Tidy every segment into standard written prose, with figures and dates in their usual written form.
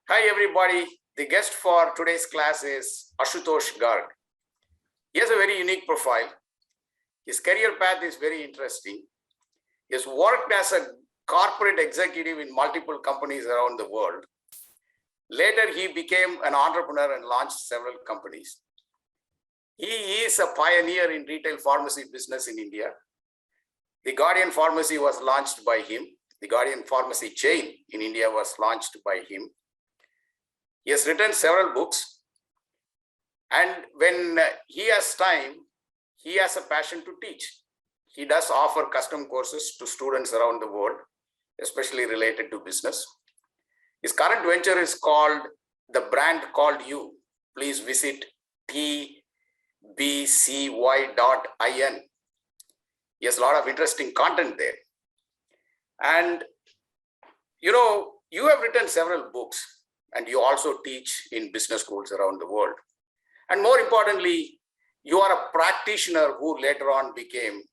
Hi everybody, the guest for today's class is Ashutosh Garg. He has a very unique profile. His career path is very interesting. He has worked as a corporate executive in multiple companies around the world. Later, he became an entrepreneur and launched several companies. He is a pioneer in retail pharmacy business in India. The Guardian Pharmacy was launched by him. The Guardian Pharmacy chain in India was launched by him. He has written several books, and when he has time, he has a passion to teach. He does offer custom courses to students around the world, especially related to business. His current venture is called The Brand Called You. Please visit tbcy.in. He has a lot of interesting content there. And you have written several books, and you also teach in business schools around the world. And more importantly, you are a practitioner who later on became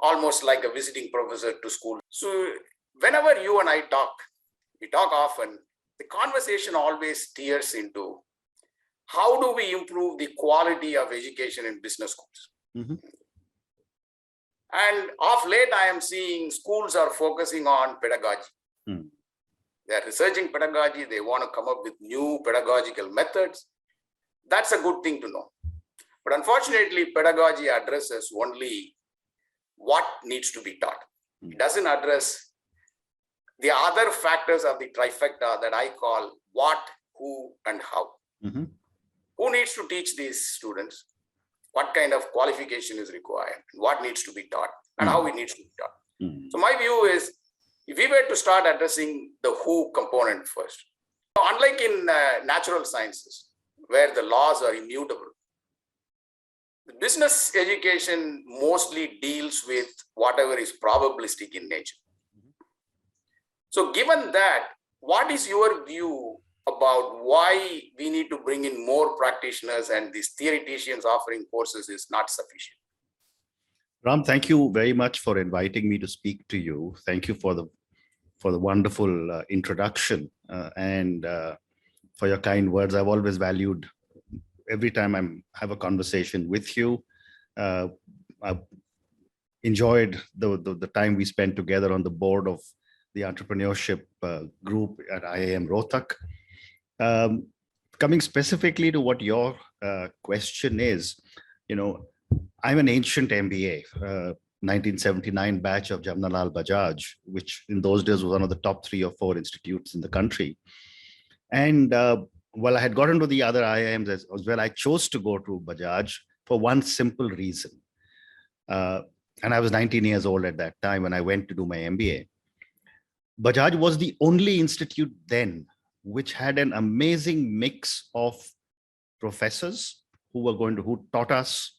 almost like a visiting professor to school. So whenever you and I talk, we talk often, the conversation always steers into how do we improve the quality of education in business schools? Mm-hmm. And of late, I am seeing schools are focusing on pedagogy. Mm. They are researching pedagogy. They want to come up with new pedagogical methods. That's a good thing to know. But unfortunately, pedagogy addresses only what needs to be taught. It doesn't address the other factors of the trifecta that I call what, who, and how. Mm-hmm. Who needs to teach these students? What kind of qualification is required? What needs to be taught? And how it needs to be taught? Mm-hmm. So my view is, if we were to start addressing the who component first, unlike in natural sciences, where the laws are immutable, the business education mostly deals with whatever is probabilistic in nature. So given that, what is your view about why we need to bring in more practitioners and these theoreticians offering courses is not sufficient? Ram, thank you very much for inviting me to speak to you. Thank you for the wonderful introduction and for your kind words. I've always valued every time I have a conversation with you. I've enjoyed the time we spent together on the board of the entrepreneurship group at IIM Rohtak. Coming specifically to what your question is, I'm an ancient MBA, 1979 batch of Jamnalal Bajaj, which in those days was one of the top 3 or 4 institutes in the country. And while I had gotten to the other IIMs as well, I chose to go to Bajaj for one simple reason. And I was 19 years old at that time when I went to do my MBA. Bajaj was the only institute then which had an amazing mix of professors who taught us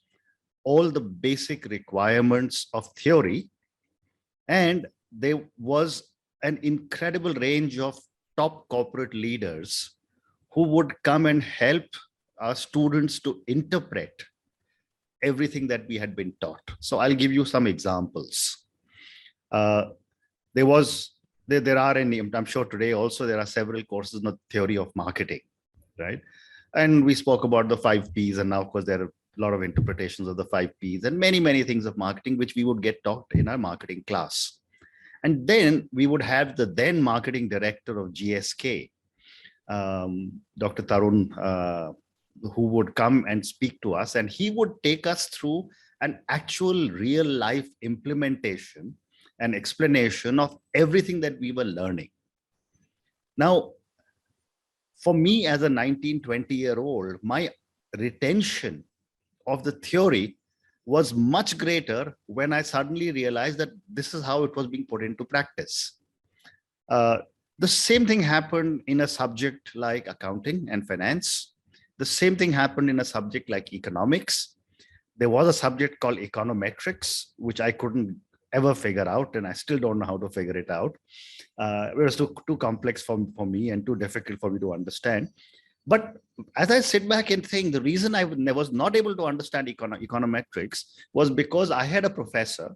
all the basic requirements of theory. And there was an incredible range of top corporate leaders who would come and help our students to interpret everything that we had been taught. So I'll give you some examples. There are, and I'm sure today also, there are several courses on the theory of marketing, right? And we spoke about the 5 Ps, and now, of course, there are a lot of interpretations of the 5 Ps and many, many things of marketing, which we would get taught in our marketing class. And then we would have the then marketing director of GSK, Dr. Tarun, who would come and speak to us, and he would take us through an actual real life implementation and explanation of everything that we were learning. Now, for me as a 19, 20-year-old, my retention of the theory was much greater when I suddenly realized that this is how it was being put into practice. The same thing happened in a subject like accounting and finance. The same thing happened in a subject like economics. There was a subject called econometrics, which I couldn't ever figure out, and I still don't know how to figure it out. It was too complex for me and too difficult for me to understand. But as I sit back and think, the reason I was not able to understand econometrics was because I had a professor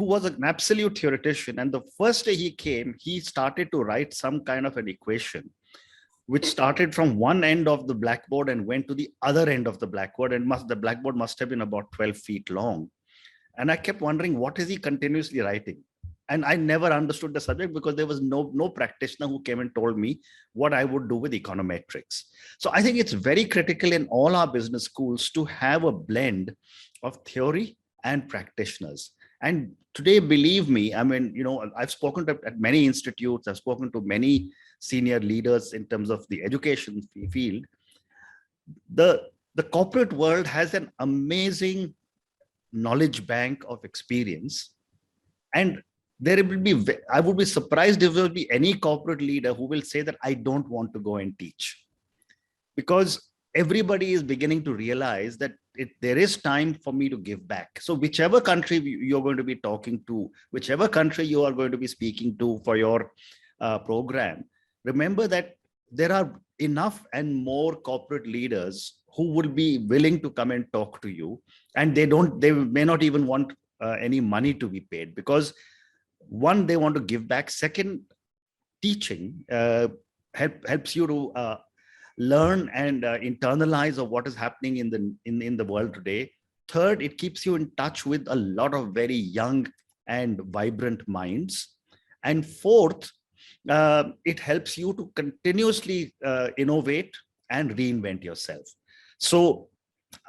who was an absolute theoretician. And the first day he came, he started to write some kind of an equation which started from one end of the blackboard and went to the other end of the blackboard, and the blackboard must have been about 12 feet long. And I kept wondering, what is he continuously writing? And I never understood the subject because there was no practitioner who came and told me what I would do with econometrics. So I think it's very critical in all our business schools to have a blend of theory and practitioners. And today, believe me, I mean, I've spoken at many institutes, I've spoken to many senior leaders in terms of the education field. The corporate world has an amazing knowledge bank of experience, and I would be surprised if there will be any corporate leader who will say that I don't want to go and teach, because everybody is beginning to realize that there is time for me to give back. So whichever country you're going to be talking to, whichever country you are going to be speaking to for your program, remember that there are enough and more corporate leaders who will be willing to come and talk to you, and they may not even want any money to be paid, because one, they want to give back. Second, teaching helps you to learn and internalize of what is happening in the world today. Third, it keeps you in touch with a lot of very young and vibrant minds. And fourth, it helps you to continuously innovate and reinvent yourself. So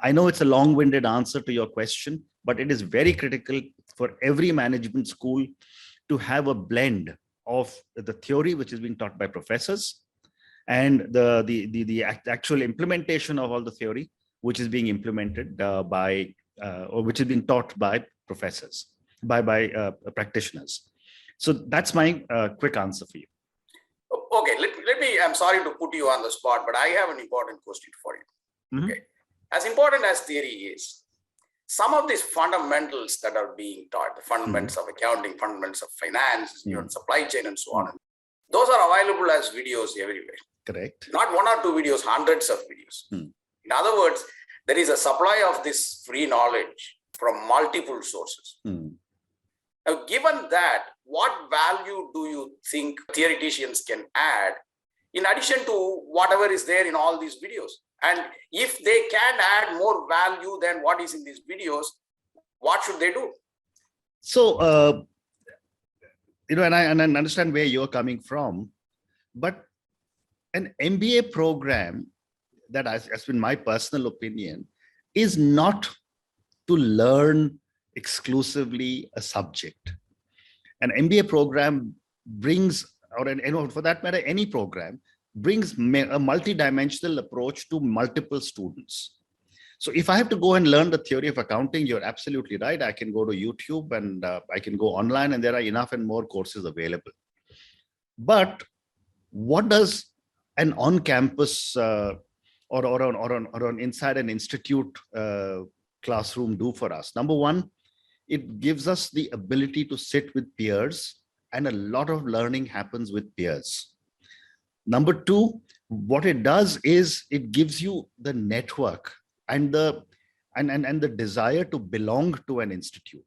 I know it's a long-winded answer to your question, but it is very critical for every management school to have a blend of the theory which is being taught by professors and the actual implementation of all the theory which is being implemented or which is being taught by professors, by practitioners. So that's my quick answer for you. Okay, let me, I'm sorry to put you on the spot, but I have an important question for you. Mm-hmm. Okay. As important as theory is, some of these fundamentals that are being taught, the fundamentals of accounting, fundamentals of finance, supply chain and so on, those are available as videos everywhere. Correct. Not one or two videos, hundreds of videos. In other words, there is a supply of this free knowledge from multiple sources. Now, given that, what value do you think theoreticians can add in addition to whatever is there in all these videos? And if they can add more value than what is in these videos, what should they do? So, and I understand where you're coming from, but an MBA program, that has been my personal opinion, is not to learn exclusively a subject. An MBA program brings, or for that matter, any program, brings a multidimensional approach to multiple students. So if I have to go and learn the theory of accounting, you're absolutely right. I can go to YouTube and I can go online, and there are enough and more courses available. But what does an on-campus or an inside an institute classroom do for us? Number one, it gives us the ability to sit with peers, and a lot of learning happens with peers. Number two, what it does is it gives you the network and the desire to belong to an institute.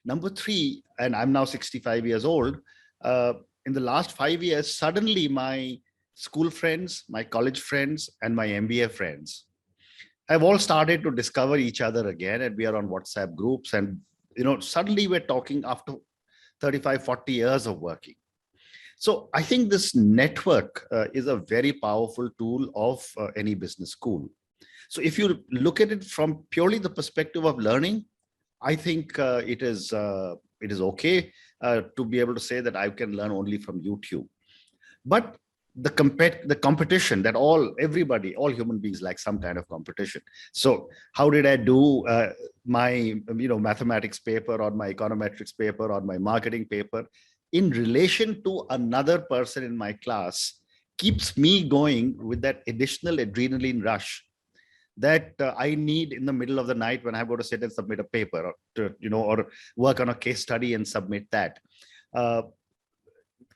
Number three, and I'm now 65 years old, in the last 5 years, suddenly my school friends, my college friends, and my MBA friends have all started to discover each other again, and we are on WhatsApp groups, and suddenly we're talking after 35, 40 years of working. So I think this network is a very powerful tool of any business school. So if you look at it from purely the perspective of learning, I think it is okay to be able to say that I can learn only from YouTube. But the competition that all human beings like some kind of competition. So how did I do my mathematics paper or my econometrics paper or my marketing paper in relation to another person in my class keeps me going with that additional adrenaline rush that I need in the middle of the night when I go to sit and submit a paper or work on a case study and submit that.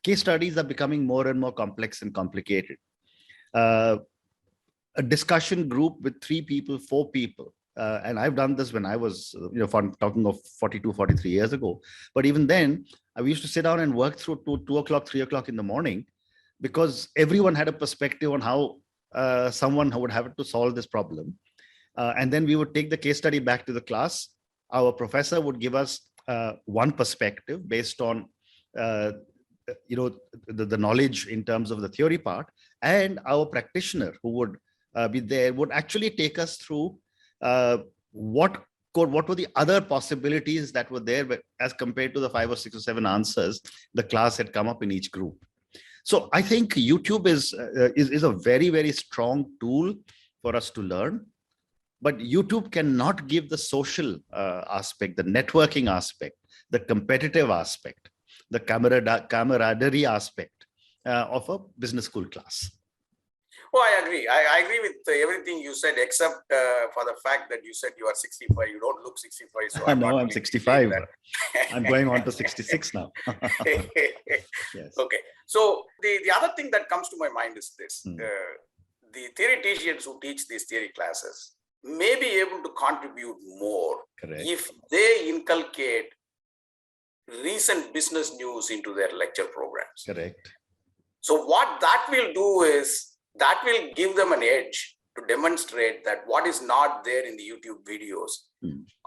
Case studies are becoming more and more complex and complicated. A discussion group with 3 people, 4 people, and I've done this when I was, talking of 42, 43 years ago. But even then, we used to sit down and work through 2 o'clock, 3 o'clock in the morning because everyone had a perspective on how someone would have to solve this problem. And then we would take the case study back to the class. Our professor would give us one perspective based on the knowledge in terms of the theory part, and our practitioner who would be there would actually take us through what were the other possibilities that were there, but as compared to the 5 or 6 or 7 answers the class had come up in each group. So I think YouTube is a very, very strong tool for us to learn, but YouTube cannot give the social aspect, the networking aspect, the competitive aspect, the camaraderie aspect of a business school class. Oh, I agree. I agree with everything you said, except for the fact that you said you are 65. You don't look 65. So I'm 65. I'm going on to 66 now. Yes. Okay. So the other thing that comes to my mind is this. The theoreticians who teach these theory classes may be able to contribute more. Correct. If they inculcate recent business news into their lecture programs. Correct. So what that will do is that will give them an edge to demonstrate that what is not there in the YouTube videos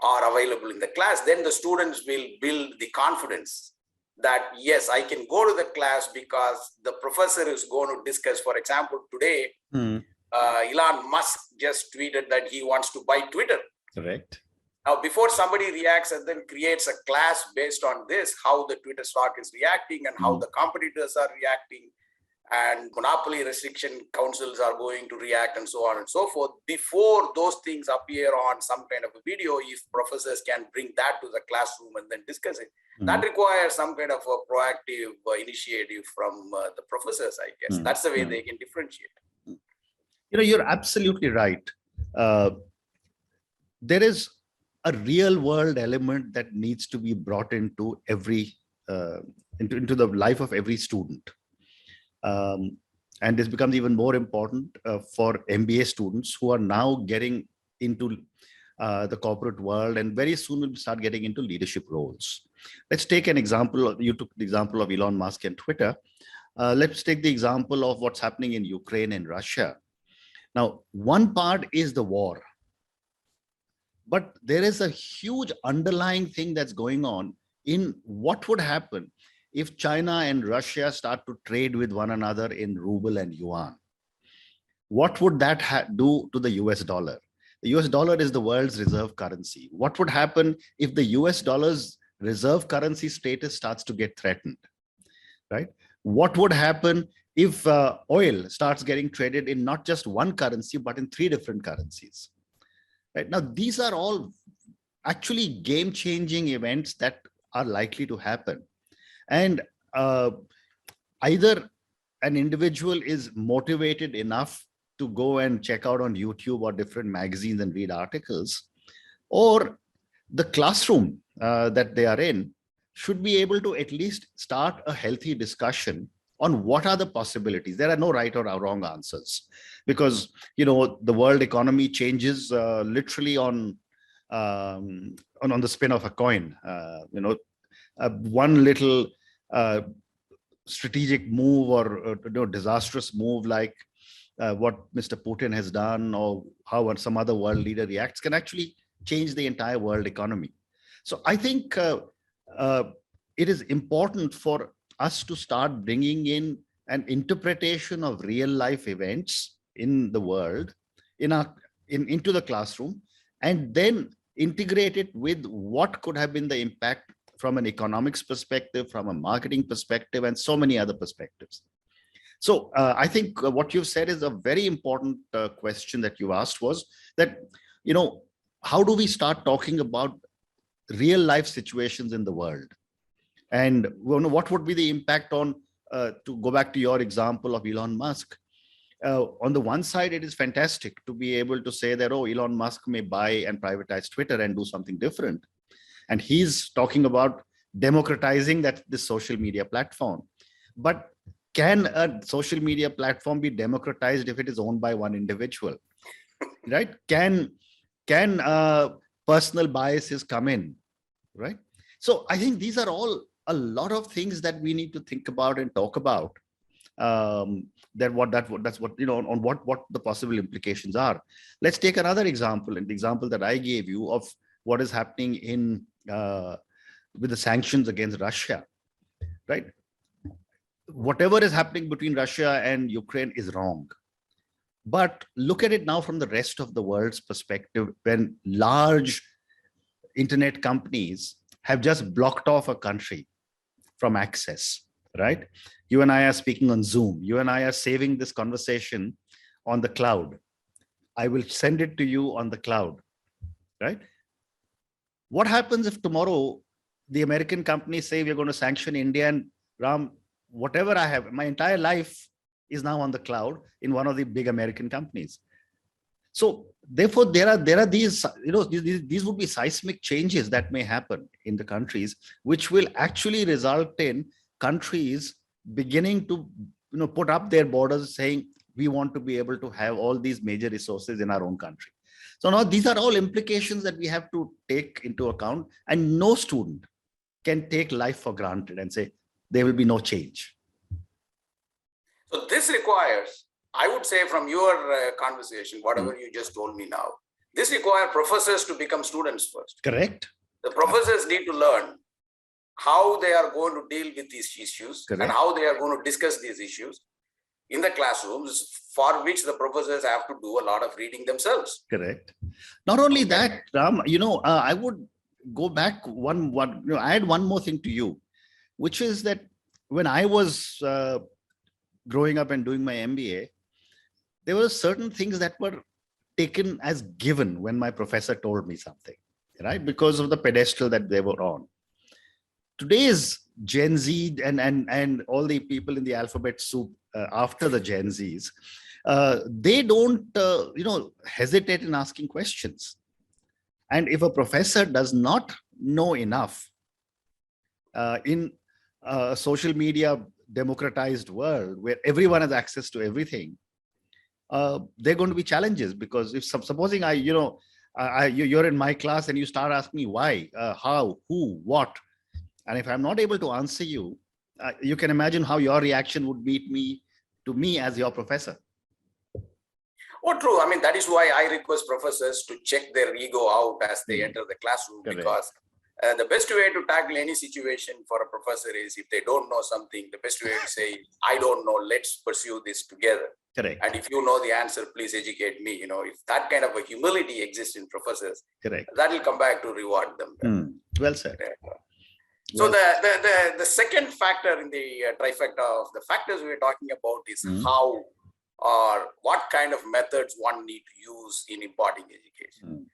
are available in the class. Then the students will build the confidence that, yes, I can go to the class because the professor is going to discuss. For example, today, Elon Musk just tweeted that he wants to buy Twitter. Correct. Now, before somebody reacts and then creates a class based on this, how the Twitter stock is reacting and how the competitors are reacting, and monopoly restriction councils are going to react and so on and so forth. Before those things appear on some kind of a video, if professors can bring that to the classroom and then discuss it, that requires some kind of a proactive initiative from the professors, I guess. That's the way they can differentiate. You're absolutely right. There is a real world element that needs to be brought into every into the life of every student. And this becomes even more important for MBA students who are now getting into the corporate world and very soon will start getting into leadership roles. Let's take an example. You took the example of Elon Musk and Twitter. Let's take the example of what's happening in Ukraine and Russia. Now, one part is the war, but there is a huge underlying thing that's going on in what would happen if China and Russia start to trade with one another in ruble and yuan. What would that do to the US dollar? The US dollar is the world's reserve currency. What would happen if the US dollar's reserve currency status starts to get threatened, right? What would happen if oil starts getting traded in not just one currency, but in 3 different currencies? Right now, these are all actually game-changing events that are likely to happen. And either an individual is motivated enough to go and check out on YouTube or different magazines and read articles, or the classroom that they are in should be able to at least start a healthy discussion on what are the possibilities. There are no right or wrong answers, because the world economy changes literally on the spin of a coin. One little strategic move or disastrous move like what Mr. Putin has done, or how some other world leader reacts, can actually change the entire world economy. So I think it is important for us to start bringing in an interpretation of real life events in the world into the classroom, and then integrate it with what could have been the impact from an economics perspective, from a marketing perspective, and so many other perspectives. So I think what you've said is a very important question that you asked, was that, how do we start talking about real life situations in the world? And what would be the impact on, to go back to your example of Elon Musk, on the one side, it is fantastic to be able to say that, Elon Musk may buy and privatize Twitter and do something different. And he's talking about democratizing this social media platform. But can a social media platform be democratized if it is owned by one individual? Right? Can personal biases come in? Right? So I think these are all a lot of things that we need to think about and talk about. That's what, on what the possible implications are. Let's take another example, and the example that I gave you of what is happening in with the sanctions against Russia, right? Whatever is happening between Russia and Ukraine is wrong. But look at it now from the rest of the world's perspective, when large internet companies have just blocked off a country from access, right? You and I are speaking on Zoom. You and I are saving this conversation on the cloud. I will send it to you on the cloud, right? What happens if tomorrow the American companies say we're going to sanction India, and Ram, whatever I have, my entire life is now on the cloud in one of the big American companies. So therefore, there are these, these would be seismic changes that may happen in the countries, which will actually result in countries beginning to, put up their borders, saying we want to be able to have all these major resources in our own country. So now these are all implications that we have to take into account, and no student can take life for granted and say there will be no change. So this requires, I would say, from your conversation, whatever you just told me now, this requires professors to become students first. Correct. The professors need to learn how they are going to deal with these issues. Correct. And how they are going to discuss these issues in the classrooms, for which the professors have to do a lot of reading themselves. Correct. Not only that, Ram, I would go back I had one more thing to you, which is that when I was growing up and doing my MBA, there were certain things that were taken as given when my professor told me something, right? Because of the pedestal that they were on. Today's Gen Z and all the people in the alphabet soup after the Gen Zs, they don't, hesitate in asking questions. And if a professor does not know enough in a social media democratized world where everyone has access to everything, there are going to be challenges. Because if supposing you're in my class and you start asking me why, how, who, what, and if I'm not able to answer you, you can imagine how your reaction would be to me as your professor. Oh, true. I mean, that is why I request professors to check their ego out as they enter the classroom. Correct. Because the best way to tackle any situation for a professor is, if they don't know something, the best way to say, I don't know, let's pursue this together. Correct. And if you know the answer, please educate me. If that kind of a humility exists in professors, correct, that will come back to reward them. Well said. So the second factor in the trifecta of the factors we're talking about is how or what kind of methods one need to use in imparting education.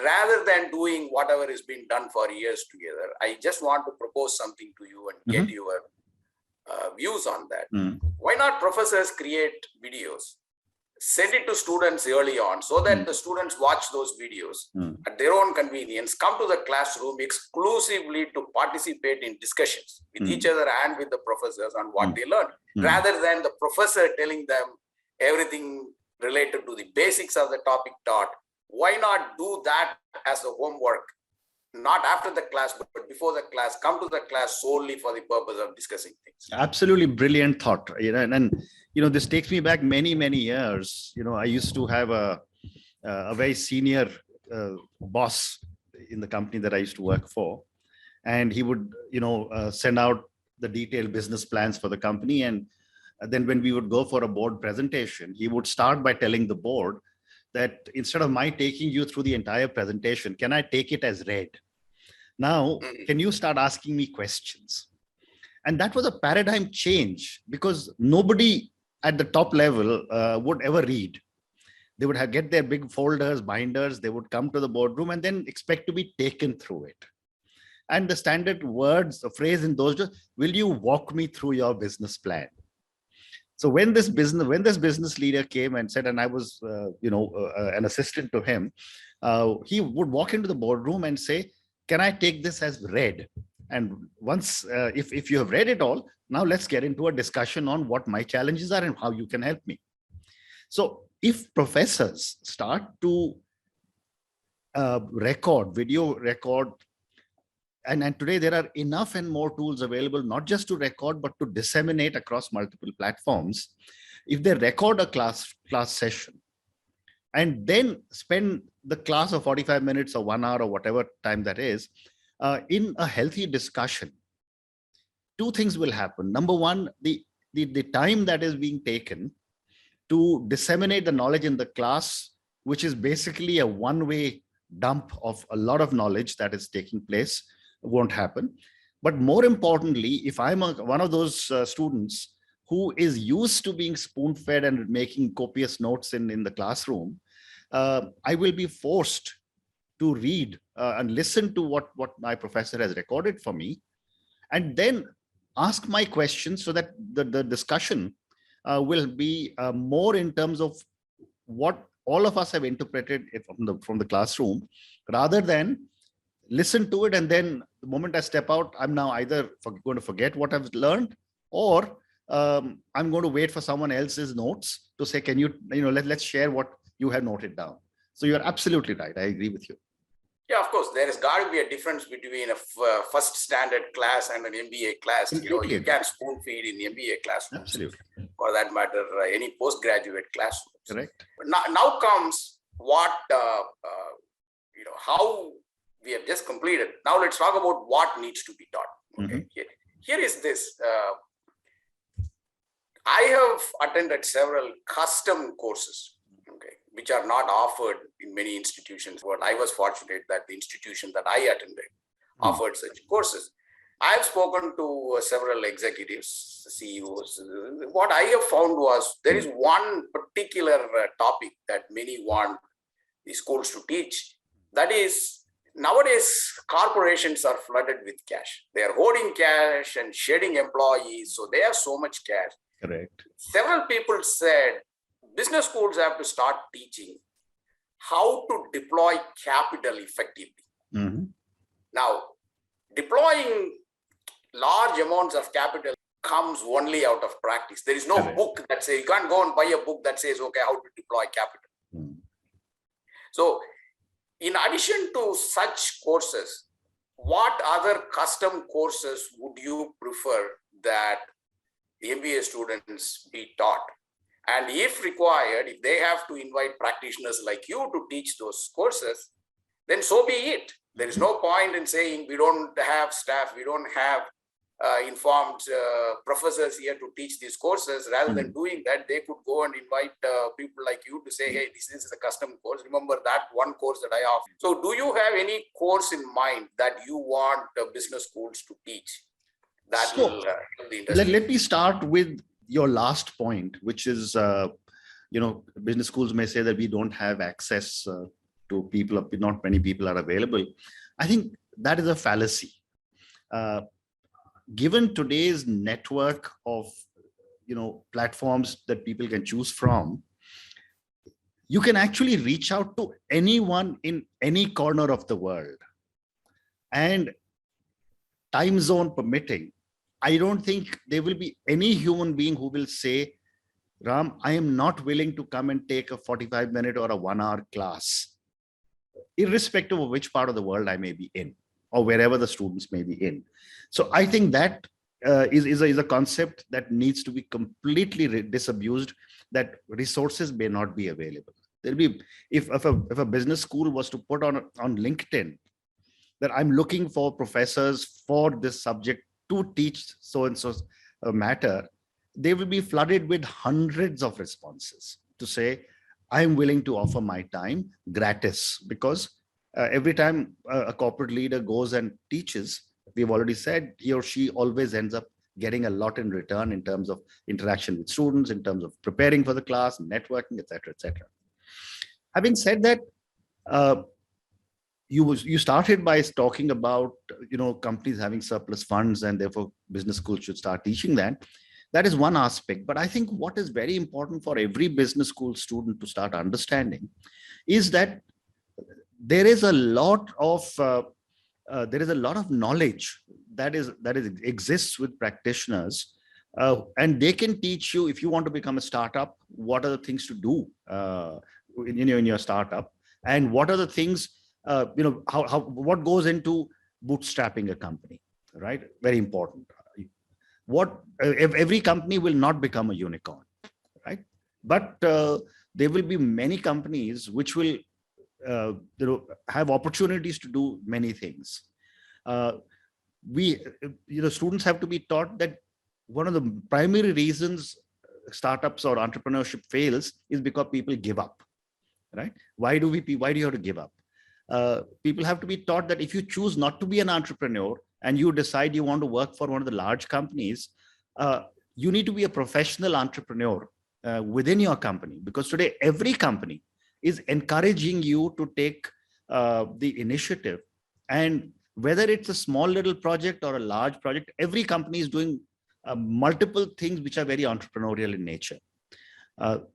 Rather than doing whatever has been done for years together, I just want to propose something to you and get your views on that. Why not professors create videos, send it to students early on, so that the students watch those videos at their own convenience, come to the classroom exclusively to participate in discussions with each other and with the professors on what they learned, rather than the professor telling them everything related to the basics of the topic taught. Why not do that as a homework, not after the class, but before the class, come to the class solely for the purpose of discussing things? Absolutely brilliant thought. And this takes me back many, many years. I used to have a very senior boss in the company that I used to work for. And he would, send out the detailed business plans for the company. And then when we would go for a board presentation, he would start by telling the board that instead of my taking you through the entire presentation, can I take it as read? Now, can you start asking me questions? And that was a paradigm change, because nobody at the top level would ever read. They would get their big folders, binders, they would come to the boardroom and then expect to be taken through it. And the standard words, the phrase in those days, will you walk me through your business plan? So when this business leader came and said, and I was, an assistant to him, he would walk into the boardroom and say, can I take this as read? And once, if you have read it all, now let's get into a discussion on what my challenges are and how you can help me. So if professors start to video record and today there are enough and more tools available, not just to record, but to disseminate across multiple platforms. If they record a class session and then spend the class of 45 minutes or 1 hour or whatever time that is, in a healthy discussion, two things will happen. Number one, the time that is being taken to disseminate the knowledge in the class, which is basically a one-way dump of a lot of knowledge that is taking place, won't happen. But more importantly, if I'm one of those students who is used to being spoon-fed and making copious notes in the classroom, I will be forced to read and listen to what my professor has recorded for me, and then ask my questions so that the discussion will be more in terms of what all of us have interpreted from the classroom, rather than listen to it and then the moment I step out, I'm now either going to forget what I've learned, or I'm going to wait for someone else's notes to say, can let's share what you have noted down. So you're absolutely right. I agree with you. Yeah, of course, there has got to be a difference between a first standard class and an MBA class. You can spoon feed in the MBA classroom. Absolutely. For that matter, any postgraduate classroom. Correct. But now comes what, how we have just completed. Now let's talk about what needs to be taught. Okay. Mm-hmm. Here is this. I have attended several custom courses, okay, which are not offered in many institutions. But I was fortunate that the institution that I attended offered such courses. I have spoken to several executives, CEOs. What I have found was there is one particular topic that many want the schools to teach. That is, nowadays, corporations are flooded with cash. They are hoarding cash and shedding employees. So they have so much cash. Correct. Several people said business schools have to start teaching how to deploy capital effectively. Mm-hmm. Now, deploying large amounts of capital comes only out of practice. There is no book that says, you can't go and buy a book that says, okay, how to deploy capital. Mm. So, in addition to such courses, what other custom courses would you prefer that the MBA students be taught? And if required, if they have to invite practitioners like you to teach those courses, then so be it. There is no point in saying we don't have staff, we don't have informed professors here to teach these courses. Rather than doing that, they could go and invite people like you to say, hey, this is a custom course. Remember that one course that I offer. So do you have any course in mind that you want business schools to teach? That will help the industry. Let me start with your last point, which is, business schools may say that we don't have access to people, not many people are available. I think that is a fallacy. Given today's network of, platforms that people can choose from, you can actually reach out to anyone in any corner of the world. And time zone permitting, I don't think there will be any human being who will say, Ram, I am not willing to come and take a 45-minute or a 1-hour class, irrespective of which part of the world I may be in or wherever the students may be in. So I think that is a concept that needs to be completely disabused, that resources may not be available. There'll be, if a business school was to put on LinkedIn that I'm looking for professors for this subject to teach so-and-so matter, they will be flooded with hundreds of responses to say, I'm willing to offer my time gratis, because every time a corporate leader goes and teaches, we've already said he or she always ends up getting a lot in return in terms of interaction with students, in terms of preparing for the class, networking, etc., etc. Having said that, you started by talking about companies having surplus funds and therefore business schools should start teaching that. That is one aspect. But I think what is very important for every business school student to start understanding is that there is a lot of knowledge that exists with practitioners, and they can teach you, if you want to become a startup, what are the things to do in your startup, and what are the things, what goes into bootstrapping a company, right? Very important. Every company will not become a unicorn, right? But there will be many companies which will have opportunities to do many things. Students have to be taught that one of the primary reasons startups or entrepreneurship fails is because people give up, right? Why do you have to give up? People have to be taught that if you choose not to be an entrepreneur and you decide you want to work for one of the large companies, you need to be a professional entrepreneur within your company, because today every company is encouraging you to take the initiative. And whether it's a small little project or a large project, every company is doing multiple things which are very entrepreneurial in nature.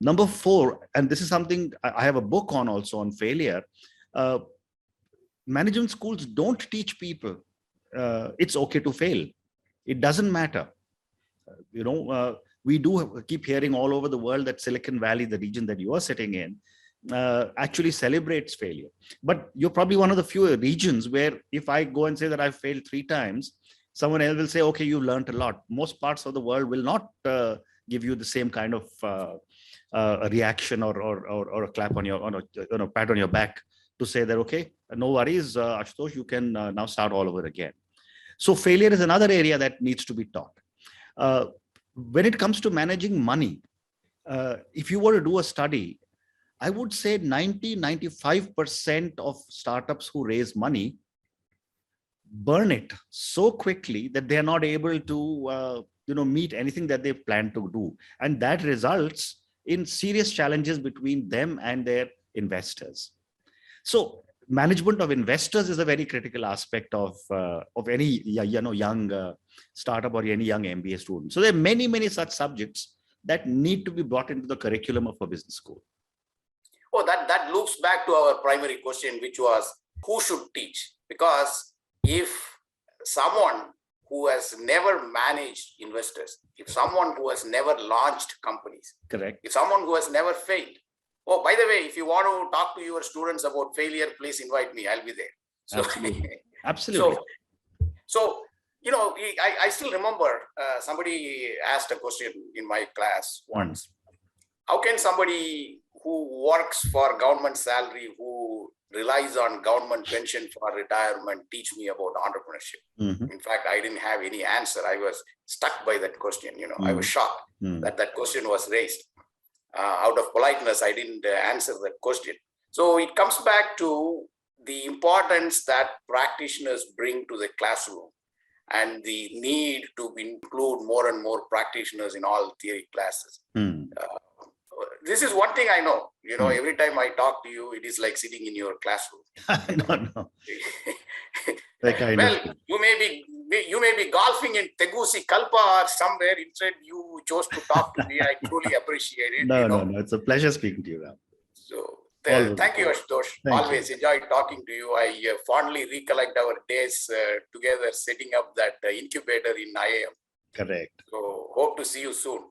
Number 4, and this is something I have a book on also on failure. Management schools don't teach people it's okay to fail. It doesn't matter. We do keep hearing all over the world that Silicon Valley, the region that you are sitting in, actually celebrates failure. But you're probably one of the few regions where if I go and say that I've failed 3 times, someone else will say, okay, you learned a lot. Most parts of the world will not give you the same kind of a reaction or a clap on your, pat on your back to say that, okay, no worries, Ashutosh, you can now start all over again. So failure is another area that needs to be taught. When it comes to managing money, if you were to do a study, I would say 90-95% of startups who raise money burn it so quickly that they are not able to meet anything that they plan to do. And that results in serious challenges between them and their investors. So management of investors is a very critical aspect of any young startup or any young MBA student. So there are many such subjects that need to be brought into the curriculum of a business school. Oh, that loops back to our primary question, which was who should teach? Because if someone who has never managed investors, if someone who has never launched companies, correct, if someone who has never failed. Oh, by the way, if you want to talk to your students about failure, please invite me. I'll be there. So, Absolutely. So I still remember somebody asked a question in my class once. How can somebody who works for government salary, who relies on government pension for retirement, teach me about entrepreneurship? Mm-hmm. In fact, I didn't have any answer. I was stuck by that question. I was shocked that question was raised. Out of politeness, I didn't answer that question. So it comes back to the importance that practitioners bring to the classroom and the need to include more and more practitioners in all theory classes. This is one thing I know. Every time I talk to you, it is like sitting in your classroom. No. Well, you may be golfing in Tegusi Kalpa or somewhere. Instead, you chose to talk to me. I truly appreciate it. No. It's a pleasure speaking to you, Ram. So thank you, Ashutosh. Always enjoyed talking to you. I fondly recollect our days together setting up that incubator in IAM. Correct. So hope to see you soon.